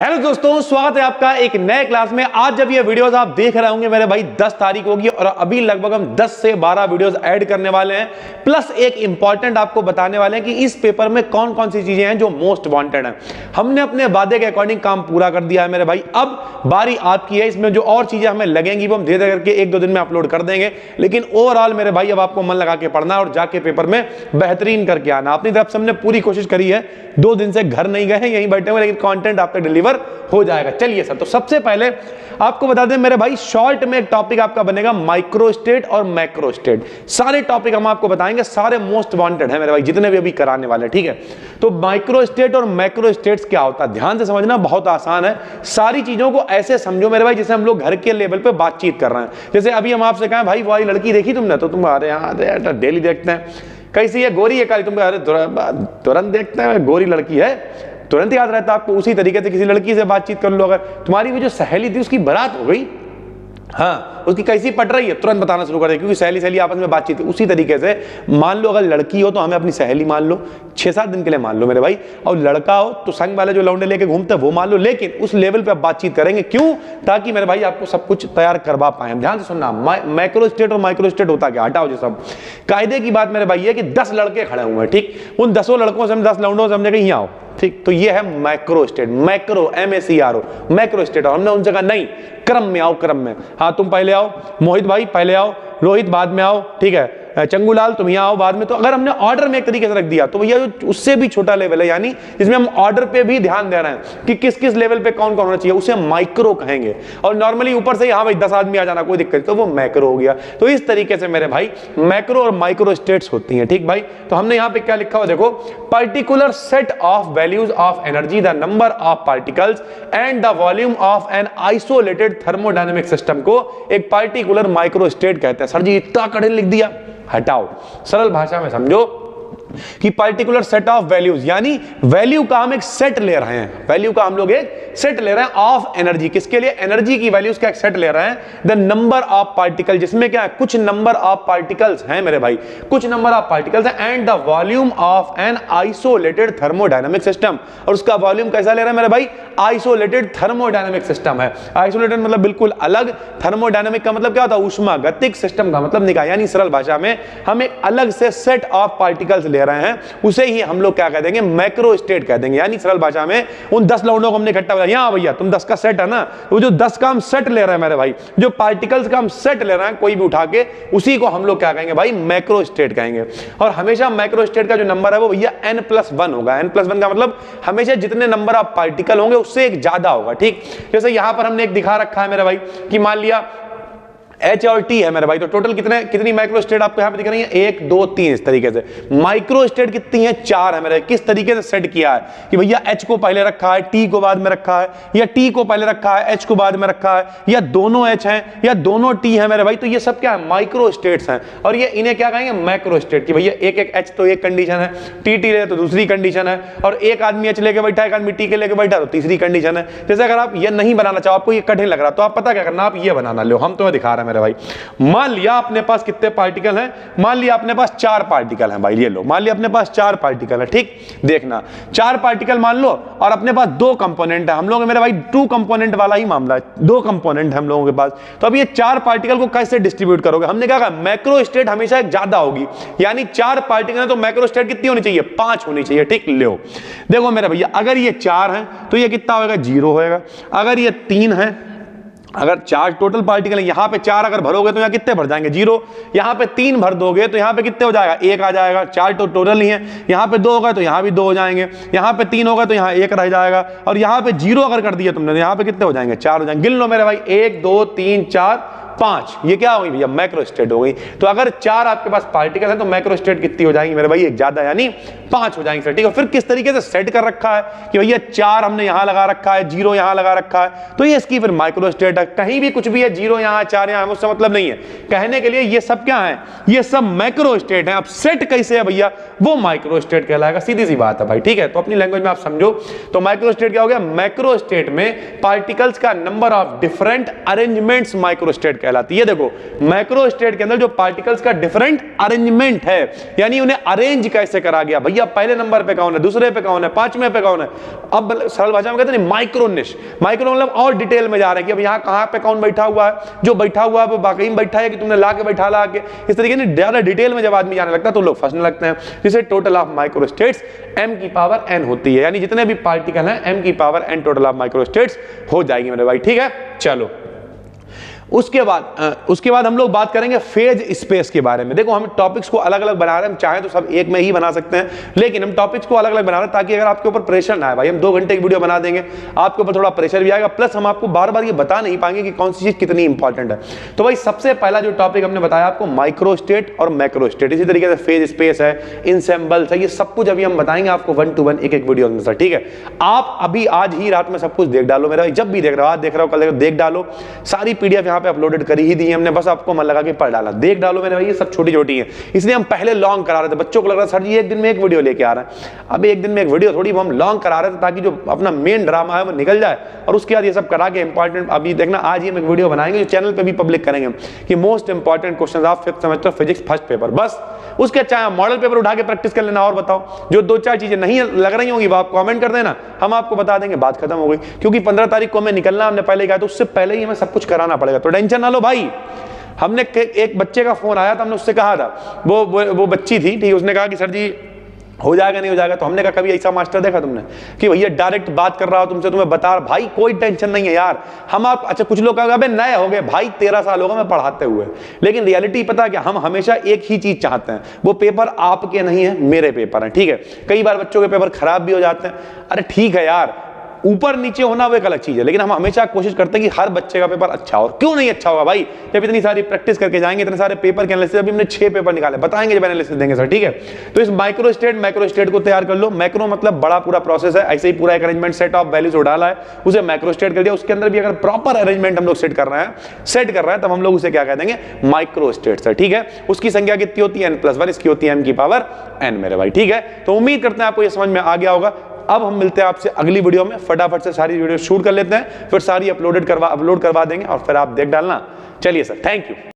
Hello दोस्तों, स्वागत है आपका एक नए क्लास में। आज जब ये वीडियोस आप देख रहे होंगे मेरे भाई 10 तारीख होगी और अभी लगभग हम 10 से 12 वीडियोस ऐड करने वाले हैं, प्लस एक इंपॉर्टेंट आपको बताने वाले हैं कि इस पेपर में कौन कौन सी चीजें हैं जो मोस्ट वांटेड हैं। हमने अपने वादे के अकॉर्डिंग काम पूरा कर दिया है मेरे भाई, अब बारी आपकी है। इसमें जो और चीजें हमें लगेंगी वो हम धीरे धीरे करके 1-2 दिन में अपलोड कर देंगे, लेकिन ओवरऑल मेरे भाई अब आपको मन लगा के पढ़ना और जाके पेपर में बेहतरीन करके आना। अपनी तरफ से हमने पूरी कोशिश करी है, 2 दिन से घर नहीं गए हैं, यहीं बैठे हुए, लेकिन कंटेंट आप तक डिलीवर हो जाएगा। चलिए सर, तो सबसे पहले आपको बता दें मेरे भाई, शॉर्ट में एक टॉपिक आपका बनेगा माइक्रो स्टेट और मैक्रो स्टेट। सारे टॉपिक हम आपको बताएंगे, सारे मोस्ट वांटेड हैं मेरे भाई, जितने भी अभी कराने वाले, ठीक है। तो माइक्रो स्टेट और मैक्रो स्टेट्स क्या होता है, ध्यान से समझना, बहुत आसान है। सारी चीजों को ऐसे समझो मेरे भाई जैसे हम लोग घर के लेवल पे बातचीत कर रहे हैं। जैसे अभी हम आपसे कहें भाई वो लड़की देखी तुमने, तो तुम अरे हाँ डेली देखते हैं, कैसी है, गोरी है काली, तुम अरे तुरंत देखते हैं, गोरी लड़की है, तुरंत याद रहता है आपको। उसी तरीके से किसी लड़की से बातचीत कर लो, अगर तुम्हारी वो जो सहेली थी उसकी बारात हो गई, हाँ उसकी कैसी पट रही है, तुरंत बताना शुरू कर दे, क्योंकि सहेली सहेली आपस में बातचीत। उसी तरीके से मान लो अगर लड़की हो तो हमें अपनी सहेली मान लो, 6-7 दिन के लिए मान लो मेरे भाई, और लड़का हो तो संग वाले जो लौंडे लेके घूमते हैं वो मान लो, लेकिन उस लेवल पे आप बातचीत करेंगे। क्यों? ताकि मेरे भाई आपको सब कुछ तैयार करवा पाए। ध्यान से सुनना, मैक्रो स्टेट और माइक्रो स्टेट होता क्या, हटाओ जो सब कायदे की बात मेरे भाई है कि 10 लड़के खड़े हुए हैं, ठीक, उन 10 लड़कों से हम 10 लौंडों से हमने कहीं आओ, ठीक, तो ये है macro state, macro MACRO macro state. और हमने उनसे कहा नहीं, क्रम में आओ, क्रम में, हाँ तुम पहले आओ, मोहित भाई पहले आओ, रोहित बाद में आओ, ठीक है, चंगूलाल तुम यहाँ आओ बाद में। तो अगर हमने ऑर्डर में एक तरीके से रख दिया तो भैया उससे भी छोटा लेवल है, यानी जिसमें हम ऑर्डर पे भी ध्यान दे रहे हैं कि किस किस लेवल पे कौन कौन होना चाहिए, उसे माइक्रो कहेंगे। और नॉर्मली ऊपर से हाँ भाई 10 आदमी आ जाना कोई दिक्कत, तो वो मैक्रो हो गया। तो इस तरीके से मेरे भाई मैक्रो और माइक्रो स्टेट्स होती हैं, ठीक भाई। तो हमने यहाँ पे क्या लिखा हुआ देखो, particular set of values of energy, the number of particles and the volume of an isolated thermodynamic system को एक पर्टिकुलर माइक्रो स्टेट कहते हैं। सर जी इतना कठिन लिख दिया, हटाओ, सरल भाषा में समझो कि पर्टिकुलर सेट ऑफ वैल्यूज, यानी वैल्यू का हम एक सेट ले रहे हैं, वैल्यू का हम लोग एक सेट ले रहे हैं ऑफ एनर्जी। किसके लिए? एनर्जी की वैल्यूज का एक सेट ले रहे हैं। द नंबर ऑफ पार्टिकल, जिसमें क्या है, कुछ नंबर ऑफ पार्टिकल्स हैं मेरे भाई, कुछ नंबर ऑफ पार्टिकल्स हैं, and the volume of an isolated thermodynamic system, और उसका वॉल्यूम कैसा ले रहे हैं मेरे भाई, आइसोलेटेड थर्मोडायनेमिक सिस्टम है। आइसोलेटेड मतलब बिल्कुल अलग, थर्मोडायनेमिक का मतलब क्या होता है, ऊष्मा गतिक सिस्टम का मतलब निकाय, यानी सरल भाषा में हम एक अलग से सेट ऑफ पार्टिकल्स ले रहे हैं, उसे ही हम लोग क्या कह देंगे, मैक्रो स्टेट कह देंगे। यानी सरल भाषा में उन 10 लौंडों को हमने इकट्ठा किया, यहां भैया तुम 10 का सेट है ना, वो जो 10 का हम सेट ले रहे हैं मेरे भाई, जो पार्टिकल्स का हम सेट ले रहे हैं कोई भी उठा के, उसी को हम लोग क्या कहेंगे भाई, मैक्रो स्टेट कहेंगे। और हमेशा मैक्रो स्टेट का जो नंबर है वो भैया N+1 होगा। N+1 का मतलब हमेशा जितने नंबर ऑफ पार्टिकल होंगे उससे एक ज्यादा होगा, ठीक। जैसे यहां पर हमने एक दिखा रखा है मेरे भाई कि मान लिया H और T है मेरे भाई, तो टोटल कितनी माइक्रो स्टेट आपको यहां पे दिख रही है, 1 2 3, इस तरीके से। माइक्रो स्टेट कितनी है, 4 है मेरे। किस तरीके से सेट किया है कि भैया H को पहले रखा है, T को बाद में रखा है, या T को पहले रखा है, H को बाद में रखा है, या दोनों H हैं या दोनों T है मेरे भाई, तो ये सब क्या है, माइक्रो स्टेट्स हैं। और ये इन्हें क्या कहेंगे, मैक्रो स्टेट, कि भैया एक H तो एक कंडीशन है, T ले तो दूसरी कंडीशन है, और एक आदमी H लेके बैठा है, एक आदमी T के लेके बैठा तो तीसरी कंडीशन है। जैसे अगर आप ये नहीं बनाना चाहो, आपको ये कठिन लग रहा, तो आप पता क्या करना, आप ये बनाना लो, हम तुम्हें दिखा रहे हैं मेरे भाई। मान लिया अपने पास कितने पार्टिकल हैं, मान लिया अपने पास 4 पार्टिकल हैं भाई, ये लो, मान लिया अपने पास 4 पार्टिकल है, ठीक। देखना 4 पार्टिकल मान लो, और अपने पास 2 कंपोनेंट है, हम लोग मेरे भाई 2 कंपोनेंट वाला ही मामला है, 2 कंपोनेंट है हम लोगों के पास। तो अब ये 4 पार्टिकल को कैसे डिस्ट्रीब्यूट करोगे, हमने क्या कहा, मैक्रो स्टेट हमेशा एक ज्यादा होगी, यानी 4 पार्टिकल है तो मैक्रो स्टेट कितनी होनी चाहिए, 5 होनी चाहिए, ठीक। लो देखो मेरे भैया, अगर ये 4 है तो ये कितना होगा, 0 होएगा। अगर ये 3 है, अगर 4 टोटल पार्टिकल है, यहां पे 4 अगर भरोगे तो यहां कितने भर जाएंगे, 0। यहां पे 3 भर दोगे तो यहां पे कितने हो जाएगा, 1 आ जाएगा। 4 तो टोटल ही है, यहां पे 2 होगा तो यहां भी 2 हो जाएंगे, यहां पे 3 होगा तो यहां 1 रह जाएगा, और यहां पे 0 अगर कर दिया तुमने तो यहां पे कितने हो जाएंगे, 4 हो जाएंगे। गिन लो मेरे भाई, 1 2 3 4 5, ये क्या हो गई भैया, मैक्रो स्टेट हो गई। तो अगर 4 आपके पास पार्टिकल है तो मैक्रो स्टेट कितनी हो जाएंगी मेरे भाई, एक ज्यादा, यानी 5 हो जाएंगे, ठीक है। फिर किस तरीके से सेट कर रखा है कि भैया 4 हमने यहां लगा रखा है, 0 यहां लगा रखा है, तो ये इसकी फिर माइक्रो स्टेट है। कहीं भी कुछ भी है, 0 यहां 4 यहां, उससे मतलब नहीं है, कहने के लिए ये सब क्या है, ये सब मैक्रो स्टेट है। अब सेट कैसे है भैया, वो माइक्रो स्टेट कहलाएगा, सीधी सी बात है भाई, ठीक है। तो अपनी लैंग्वेज में आप समझो, तो माइक्रो स्टेट क्या हो गया, मैक्रो स्टेट में पार्टिकल्स का number of different arrangements micro state कहलाती है। देखो मैक्रो स्टेट के अंदर जो पार्टिकल्स का डिफरेंट अरेंजमेंट है, यानी उन्हें अरेंज कैसे करा गया, भैया पहले नंबर पे कौन है, दूसरे पे कौन है, पांचवें पे कौन है। अब सरल भाषा में कहते हैं माइक्रो निश, माइक्रो मतलब और डिटेल में जा रहे हैं कि अब यहाँ कहाँ पे कौन बैठा हुआ है, जो बैठा हुआ है वो वाकई में बैठा है कि तुमने ला के बैठा ला के, इस तरीके से ज्यादा डिटेल में जब आदमी जाने लगता है तो लोग फंसने लगते हैं। जिसे total of micro states m की पावर n होती है, यानी जितने भी पार्टिकल हैं m की power n total of micro states हो जाएगी मेरे भाई, ठीक है। चलो उसके बाद हम लोग बात करेंगे फेज स्पेस के बारे में। देखो हम टॉपिक्स को अलग अलग बना रहे हैं, हम चाहे तो सब एक में ही बना सकते हैं, लेकिन हम टॉपिक्स को अलग अलग बना रहे हैं ताकि अगर आपके ऊपर प्रेशर ना आए। भाई हम 2 घंटे की वीडियो बना देंगे, आपके ऊपर थोड़ा प्रेशर भी आएगा, प्लस हम आपको बार बार ये बता नहीं पाएंगे कि कौन सी चीज कितनी इंपॉर्टेंट है। तो भाई सबसे पहला जो टॉपिक हमने बताया आपको माइक्रो स्टेट और मैक्रो स्टेट, इसी तरीके से फेज स्पेस है, इनसेम्बल्स है, ये सब कुछ अभी हम बताएंगे आपको 1 to 1 एक वीडियो में, ठीक है। आप अभी आज ही रात में सब कुछ देख डालो मेरा, जब भी देख रहे हो, आज देख रहे हो कल देख डालो, सारी पीडीएफ यहाँ पे अपलोडेड करी दी हमने, बस आपको मन लगा के पढ़ डाला, देख डालो मेरे भाई, ये सब छोटी छोटी है। इसलिए हम पहले लॉन्ग करा रहे थे, बच्चों को लग रहा है सर जी एक दिन में एक वीडियो लेके आ रहे हैं। अब एक दिन में एक वीडियो थोड़ी, हम लॉन्ग करा रहे थे ताकि जो अपना मेन ड्रामा है वो निकल जाए, और उसके बाद ये सब करा के इंपॉर्टेंट अभी देखना आज ही हम एक वीडियो बनाएंगे जो चैनल पे भी पब्लिक करेंगे कि most important question of 5th semester physics first paper. बस उसके चाहे मॉडल पेपर उठा के प्रैक्टिस कर लेना, और बताओ जो 2-4 चीजें नहीं लग रही होंगी वो आप कमेंट कर देना, हम आपको बता देंगे, बात खत्म हो गई। क्योंकि 15 तारीख को हमें निकलना, हमने पहले कहा तो उससे पहले ही हमें सब कुछ कराना पड़ेगा, तो टेंशन ना लो भाई। हमने एक बच्चे का फोन आया था, हमने उससे कहा था, वो बच्ची थी, ठीक है, उसने कहा कि सर जी हो जाएगा नहीं हो जाएगा, तो हमने कहा कभी ऐसा मास्टर देखा तुमने कि भैया डायरेक्ट बात कर रहा हो तुमसे, तुम्हें बता, भाई कोई टेंशन नहीं है यार, हम आप अच्छा कुछ लोग कहेंगे नए हो गए, भाई 13 साल होगा मैं पढ़ाते हुए, लेकिन रियलिटी पता है क्या, हम हमेशा एक ही चीज चाहते हैं, वो पेपर आपके नहीं है मेरे पेपर है, ठीक है। कई बार बच्चों के पेपर खराब भी हो जाते हैं, अरे ठीक है यार, ऊपर नीचे होना वो एक अलग चीज है, लेकिन हम हमेशा कोशिश करते हैं कि हर बच्चे का पेपर अच्छा हो। क्यों नहीं अच्छा होगा भाई, जब इतनी सारी प्रैक्टिस करके जाएंगे, इतने सारे पेपर के एनालिसिस, अभी हमने 6 पेपर निकाले, बताएंगे जब एनालिसिस देंगे सर, ठीक है। तो इस माइक्रो स्टेट को तैयार कर लो। मैक्रो मतलब बड़ा पूरा प्रोसेस है, ऐसे ही पूरा एक अरेंजमेंट सेट ऑफ वैल्यूज डाला है, उसे मैक्रो स्टेट कर दिया। उसके अंदर भी अगर प्रॉपर अरेंजमेंट हम लोग सेट कर रहे हैं तब हम लोग उसे क्या कह देंगे, माइक्रो स्टेट्स है, ठीक है। उसकी संख्या कितनी होती है n+1, इसकी होती है m की पावर n मेरे भाई, ठीक है। तो उम्मीद करते हैं आपको ये समझ में आ गया होगा। अब हम मिलते हैं आपसे अगली वीडियो में, फटाफट से सारी वीडियो शूट कर लेते हैं, फिर सारी अपलोड करवा देंगे और फिर आप देख डालना। चलिए सर, थैंक यू।